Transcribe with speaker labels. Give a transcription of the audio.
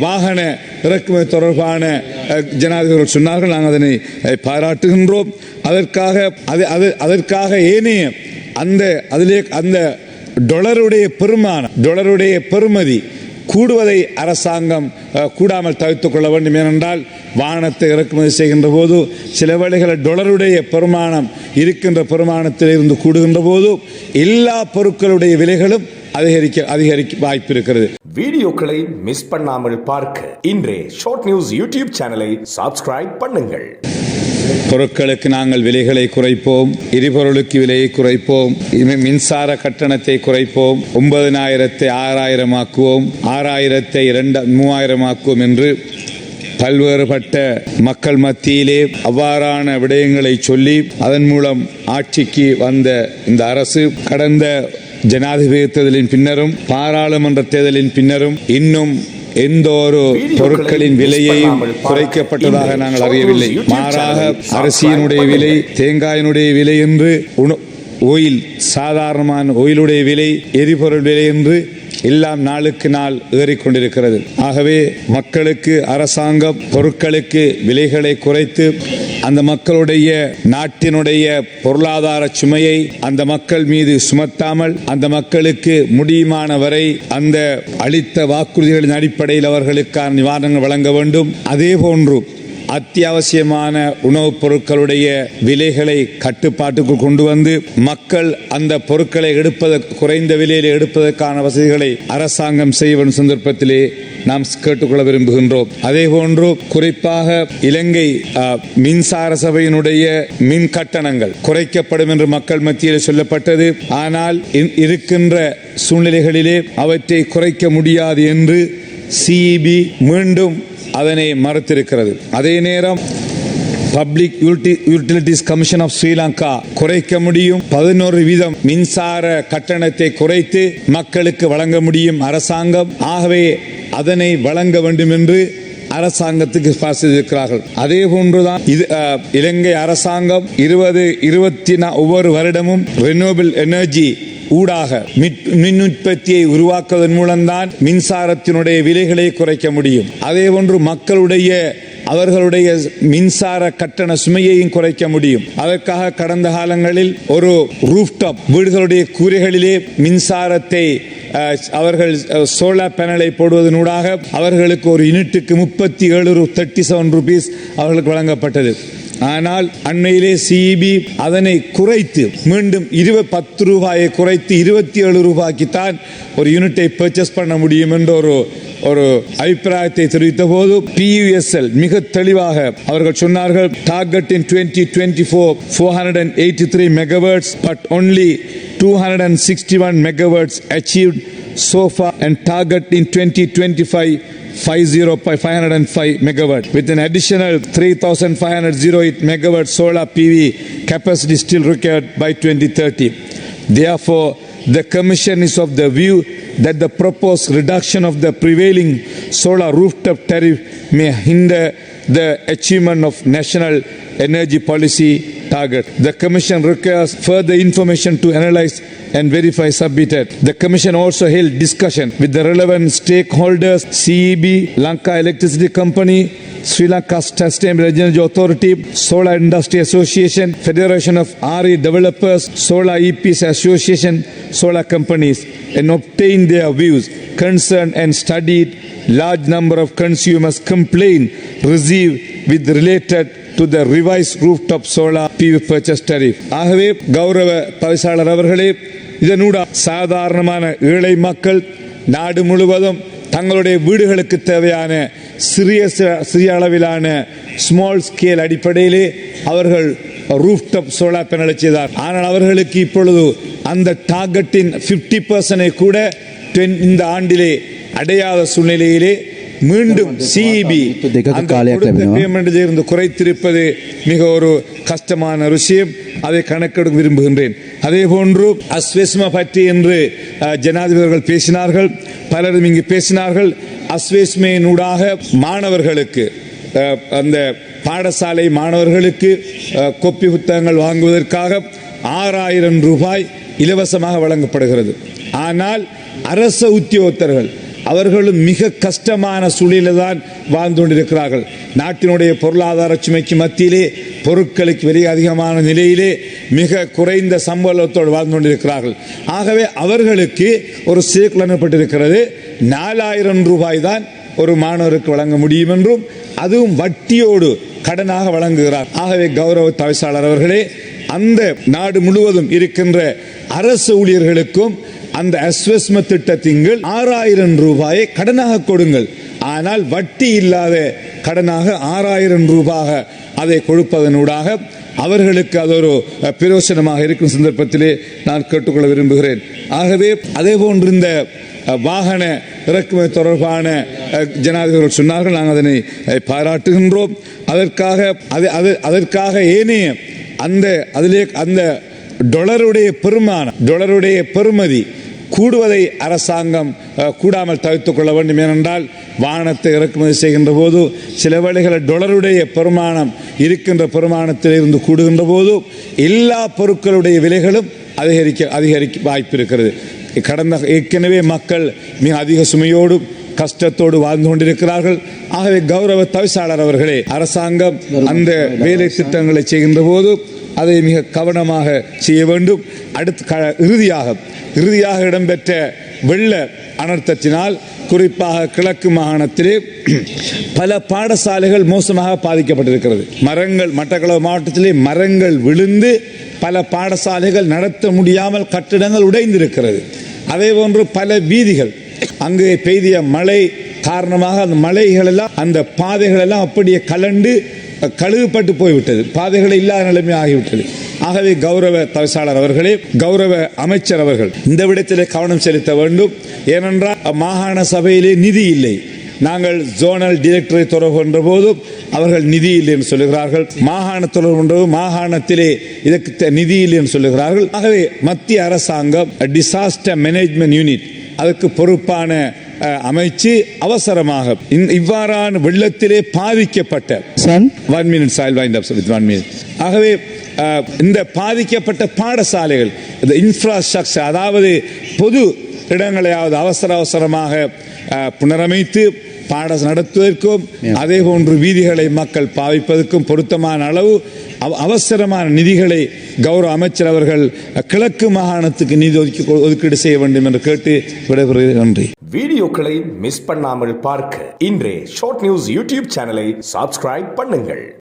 Speaker 1: வாகன இறக்குமதி தொடர்பான ஜனாதிபதிகள் சொன்னார்கள். நாங்கள் அதனை பாராட்டுகின்றோம். அதற்காக ஏனைய அந்த டாலருடைய பெறுமதி கூடுவதை அரசாங்கம் கூடாமல் தவிர்த்துக் கொள்ள வேண்டும். ஏனென்றால் வாகனத்தை இறக்குமதி செய்கின்ற போது சில வேளைகளில் டாலருடைய பெருமானம் இருக்கின்ற பெருமானத்தில் இருந்து கூடுகின்ற போது எல்லா பொருட்களுடைய விலைகளும் அதிகரிக்க வாய்ப்பு இருக்கிறது.
Speaker 2: வீடியோக்களை மிஸ் பண்ணாமல் பார்க்க இன்றே ஷார்ட் நியூஸ் யூடியூப் சேனலை சப்ஸ்கிரைப் பண்ணுங்கள்.
Speaker 1: பொருட்களுக்கு நாங்கள் விலைகளை குறைப்போம், எரிபொருளுக்கு விலையை குறைப்போம், மின்சார கட்டணத்தை குறைப்போம், 9,000 6,000 ஆக்குவோம், 6,000 3,000 ஆக்குவோம் என்று பல்வேறுபட்ட மக்கள் மத்தியிலே அவ்வாறான விடயங்களை சொல்லி அதன் மூலம் ஆட்சிக்கு வந்த இந்த அரசு கடந்த ஜனாதிபதி தேர்தலின் பின்னரும் பாராளுமன்ற தேர்தலின் பின்னரும் இன்னும் எந்த ஒரு பொருட்களின் விலையையும் குறைக்கப்பட்டதாக நாங்கள் அறியவில்லை. மாறாக அரிசியினுடைய விலை, தேங்காயினுடைய விலை என்று சாதாரணமான ஒயிலுடைய விலை, எரிபொருள் விலை என்று எல்லாம் நாளுக்கு நாள் ஏறிக்கொண்டிருக்கிறது. ஆகவே மக்களுக்கு அரசாங்கம் பொருட்களுக்கு விலைகளை குறைத்து அந்த மக்களுடைய நாட்டினுடைய பொருளாதார சுமையை அந்த மக்கள் மீது சுமத்தாமல் அந்த மக்களுக்கு முடியுமான வரை அந்த அளித்த வாக்குறுதிகளின் அடிப்படையில் அவர்களுக்கான நிவாரணங்கள் வழங்க வேண்டும். அதே போன்று அத்தியாவசியமான உணவுப் பொருட்களுடைய விலைகளை கட்டுப்பாட்டுக்குள் கொண்டு வந்து மக்கள் அந்த பொருட்களை குறைந்த விலையில் எடுப்பதற்கான வசதிகளை அரசாங்கம் செய்யும் சந்தர்ப்பத்திலே நாம் கேட்டுக்கொள்ள விரும்புகின்றோம். அதே போன்று குறிப்பாக இலங்கை மின்சார சபையினுடைய மின் கட்டணங்கள் குறைக்கப்படும் என்று மக்கள் மத்தியில் சொல்லப்பட்டது. ஆனால் இருக்கின்ற சூழ்நிலைகளிலே அவற்றை குறைக்க முடியாது என்று சிஇபி மீண்டும் அதனை மறுத்திருக்கிறது. அதே நேரம் public utilities commission of Sri Lanka குறைக்க முடியும், 11% மின்சார கட்டணத்தை குறைத்து மக்களுக்கு வழங்க முடியும் அரசாங்கம். ஆகவே அதனை வழங்க வேண்டும் என்று அரசாங்கத்துக்கு பாசித்திருக்கிறார்கள். அதே போன்றுதான் இலங்கை அரசாங்கம் ஒவ்வொரு வருடமும் ரினியூவபிள் எனர்ஜி ஊடாக மின் உற்பத்தியை உருவாக்குவதன் மூலம்தான் மின்சாரத்தினுடைய விலைகளை குறைக்க முடியும். அதே போன்று அவர்களுடைய மின்சார கட்டண சுமையையும் குறைக்க முடியும். அதற்காக கடந்த காலங்களில் ஒரு ரூஃப்டாப் வீடுகளுடைய கூரைகளிலே மின்சாரத்தை அவர்கள் சோலார் பேனலை போடுவதனூடாக அவர்களுக்கு ஒரு யூனிட்டுக்கு 37 ரூபீஸ் அவர்களுக்கு வழங்கப்பட்டது. ஆனால் அண்மையிலே சிஇபி அதனை குறைத்து மீண்டும் 10 ரூபாயை குறைத்து 27 ரூபாய்க்குத்தான் ஒரு யூனிட்டை பர்ச்சேஸ் பண்ண முடியும் என்ற ஒரு அபிப்பிராயத்தை தெரிவித்த போது PUSL மிக தெளிவாக அவர்கள் சொன்னார்கள், target in 2024 483 megawatts but only 261 megawatts achieved so far and target in 2025 505 megawatt with an additional 3,508 megawatt solar PV capacity still required by 2030. Therefore, the Commission is of the view that the proposed reduction of the prevailing solar rooftop tariff may hinder the achievement of national energy policy target. The Commission requires further information to analyze and verify submitted. The Commission also held discussion with the relevant stakeholders, CEB, Lanka Electricity Company, Sri Lanka Sustainable Energy Authority, Solar Industry Association, Federation of RE Developers, Solar EPC Association, Solar Companies, and obtained their views, concerned and studied large number of consumers' complaints received with related to the revised rooftop solar PV purchase tariff. ஆகவே கௌரவ பரிசாளர் அவர்களே, இதனூட சாதாரணமான ஏழை மக்கள் நாடு முழுவதும் தங்களுடைய வீடுகளுக்கு தேவையான சிறிய அளவிலான ஸ்மால் ஸ்கேல் அடிப்படையிலே அவர்கள் ரூஃப்டாப் சோலார் பேனலை செய்தார். ஆனால் அவர்களுக்கு இப்பொழுது அந்த டார்கெட்டின் 50% கூட இந்த ஆண்டிலே அடையாத சூழ்நிலையிலே மீண்டும் சிஇபி பேமெண்ட் இருந்து குறைத்திருப்பது மிக ஒரு கஷ்டமான விஷயம். அதை கணக்கெடுக்க விரும்புகின்றேன். அதே போன்று அஸ்வெஸ்ம பற்றி என்று ஜனாதிபதிகள் பேசினார்கள், பலரும் இங்கு பேசினார்கள். அஸ்வெஸ்மையினூடாக மாணவர்களுக்கு அந்த பாடசாலை மாணவர்களுக்கு கொப்பி புத்தகங்கள் வாங்குவதற்காக 6,000 ரூபாய் இலவசமாக வழங்கப்படுகிறது. ஆனால் அரச உத்தியோகத்தர்கள் அவர்களும் மிக கஷ்டமான சூழலில் தான் வாழ்ந்து கொண்டிருக்கிறார்கள். நாட்டினுடைய பொருளாதார சுமைக்கு மத்தியிலே பொருட்களுக்கு விலை அதிகமான நிலையிலே மிக குறைந்த சம்பளத்தோடு வாழ்ந்து கொண்டிருக்கிறார்கள். ஆகவே அவர்களுக்கு ஒரு சீர்குலைவு ஏற்பட்டிருக்கிறது. 4000 ரூபாய் தான் ஒரு மாணவருக்கு வழங்க முடியும் என்றும் அதுவும் வட்டியோடு கடனாக வழங்குகிறார். ஆகவே கௌரவ தவிசாளர் அவர்களே, அந்த நாடு முழுவதும் இருக்கின்ற அரசு ஊழியர்களுக்கும் அந்த அஸ்வஸ்ம திட்டத்தின் 6000 ரூபாயை கடனாக கொடுங்கள். ஆனால் வட்டி இல்லாத கடனாக 6000 ரூபாய் அதை கொடுப்பதனூடாக அவர்களுக்கு அது ஒரு பிரயோசனமாக இருக்கும் சந்தர்ப்பத்திலே நான் கேட்டுக்கொள்ள விரும்புகிறேன். ஆகவே அதே போன்று இந்த வாகன இறக்குமதி தொடர்பான ஜனாதிபதி சொன்னார்கள், நாங்கள் அதனை பாராட்டுகின்றோம். அதற்காக ஏனைய அந்த டாலருடைய பெறுமதி கூடுவதை அரசாங்கம் கூடாமல் தவிர்த்துக் கொள்ள வேண்டும். ஏனென்றால் வாகனத்தை இறக்குமதி செய்கின்ற போது சில வேளைகளில் டாலருடைய பெருமானம் இருக்கின்ற பெருமானத்தில் இருந்து கூடுகின்ற போது எல்லா பொருட்களுடைய விலைகளும் அதிகரிக்க வாய்ப்பு இருக்கிறது. ஏற்கனவே மக்கள் மிக அதிக சுமையோடு கஷ்டத்தோடு வாழ்ந்து கொண்டிருக்கிறார்கள். ஆகவே கௌரவ தவிசாளர் அவர்களே, அரசாங்கம் அந்த வேலை திட்டங்களை செய்கின்ற போது அதை மிக கவனமாக செய்ய வேண்டும். இறுதியாக இடம்பெற்ற வெள்ள அனர்த்தத்தினால் குறிப்பாக கிழக்கு மாகாணத்திலே பல பாடசாலைகள் மோசமாக பாதிக்கப்பட்டிருக்கிறது. மட்டக்களப்பு மாவட்டத்திலே மரங்கள் விழுந்து பல பாடசாலைகள் நடத்த முடியாமல் கட்டிடங்கள் உடைந்திருக்கிறது. அதே போன்று பல வீதிகள் அங்கு பெய்திய மழை காரணமாக அந்த மலைகள் எல்லாம் அந்த பாதைகள் எல்லாம் அப்படியே கழுகுப்பட்டு போய்விட்டது. பாதைகள் இல்லாத நிலைமை ஆகிவிட்டது. ஆகவே கௌரவ தவிசாளர் அவர்களே, கௌரவ அமைச்சர் அவர்கள் இந்த விடத்திலே கவனம் செலுத்த வேண்டும். ஏனென்றால் மாகாண சபையிலே நிதி இல்லை. நாங்கள் ஜோனல் டைரக்டரை தொடர்பு கொண்ட போது அவர்கள் நிதி இல்லை என்று சொல்லுகிறார்கள். மாகாண தொடர்பு கொண்ட மாகாணத்திலே இதற்கு நிதி இல்லை என்று சொல்லுகிறார்கள். ஆகவே மத்திய அரசாங்கம் டிசாஸ்டர் மேனேஜ்மெண்ட் யூனிட் அதற்கு பொறுப்பான அமைச்சு அவசரமாக இவ்வாறான வெள்ளத்திலே பாதிக்கப்பட்ட ஆகவே இந்த பாதிக்கப்பட்ட பாடசாலைகள் இந்த இன்ஃப்ராஸ்ட்ரக்சர், அதாவது பொது இடங்களையாவது அவசரமாக புனரமைத்து பாடம் நடத்துவதற்கும் அதே போன்று வீதிகளை மக்கள் பாவிப்பதற்கும் பொருத்தமான அளவு அவசரமான நிதிகளை கௌரவ அமைச்சர் அவர்கள் கிழக்கு மாகாணத்துக்கு நிதி ஒதுக்கீடு செய்ய வேண்டும் என்று கேட்டு விடைபெறுகிறேன். நன்றி.
Speaker 2: வீடியோக்களை மிஸ் பண்ணாமல் பார்க்க இன்றே ஷார்ட் நியூஸ் யூடியூப் சேனலை சப்ஸ்கிரைப் பண்ணுங்கள்.